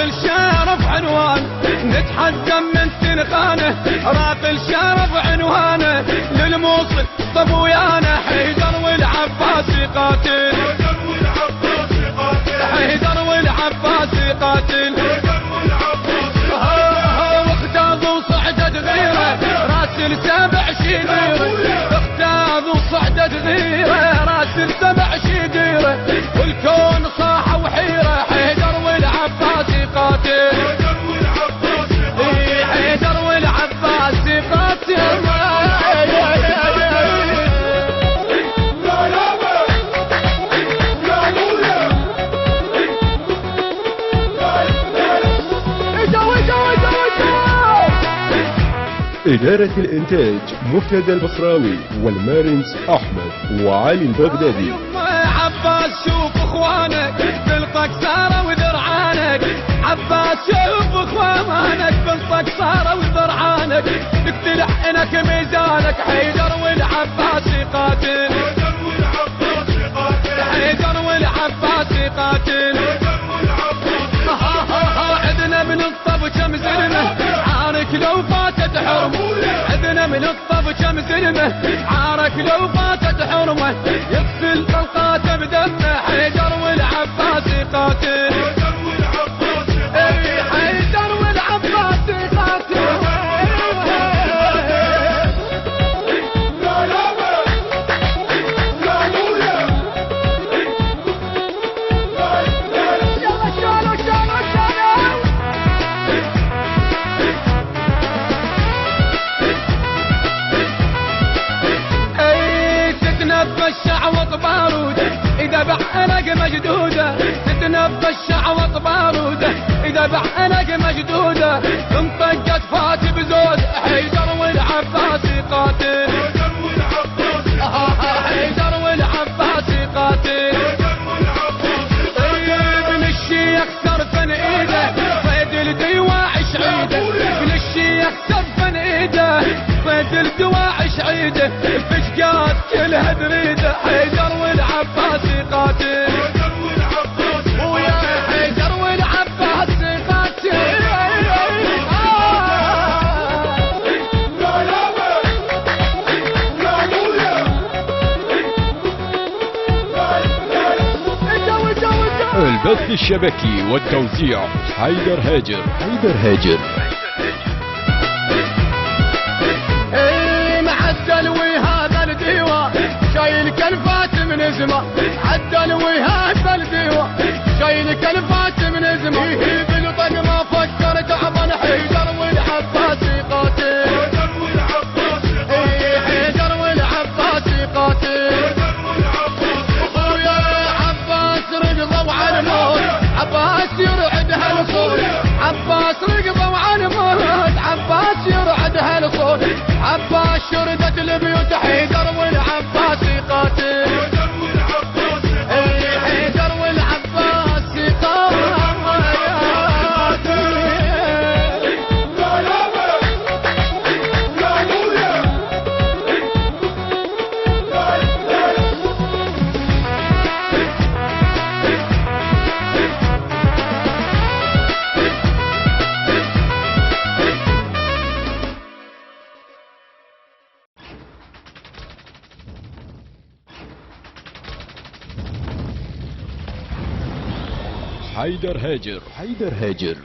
الشرف عنوان نتحزم من سنخانه، راقي الشرف عنوانه للموصل طب ويانا حيدر والعباسي قاتل، حيدر والعباسي قاتل، واختاض وصعدت غيره راسل 7 شديره، اختاض وصعدت غيره راسل 7 شديره، والكون صاح وحيره حيدر والعباسي قاتل، حيدر والعباسي قاتل. إدارة الإنتاج مفتدى البصراوي والمارنس أحمد وعلي البغدادي. عباس شوف اخوانك بلطك سارة وذرعانك، عباس شوف اخوانك بلطك سارة وذرعانك، نقتل حقنك ميزانك حيدر والعباسي قاتل، حيدر والعباسي قاتل، عدنا من الطب كم زلمة عارك لو فاتت حرمه، عدنا من الطب كم زلمة عارك لو فاتت حرمه، يغسل طلقاته بدمه حيدر والعباسي قاتل، حيدر والعباسي قاتل. الشعوط باروده إذا بعقلك مجدودة، تتنبى الشعوط باروده إذا بعقلك مجدودة، انطقت فات بزود حيدر والعباسي قاتل، حيدر والعباسي قاتل، ابن الشيخ سرفن ايده صيد الدواعش عيده، ابن الشيخ سرفن ايده صيد الدواعش عيده، الفشقات كلها تريده حيدر والعباسي قاتل، ويا حيدر والعباسي قاتل. البث الشبكي والتوزيع حيدر هاجر. حيدر هاجر. معدل هذا الديوان شايل كلفات من زمان، عدل هذا الديوان شايل كلفات من زمان، بالطق ما فكر تعبان حيدر والعباسي قاتل، حيدر والعباسي قاتل، اخويا عباس رقضوا على الموت، عباس يرعد هالصوت، عباس رقضوا على الموت، عباس يرعد هالصوت، عباس شردت البيوت حيدر والعباسي قاتل، حيدر والعباسي قاتل. حيدر هاجر. حيدر هاجر.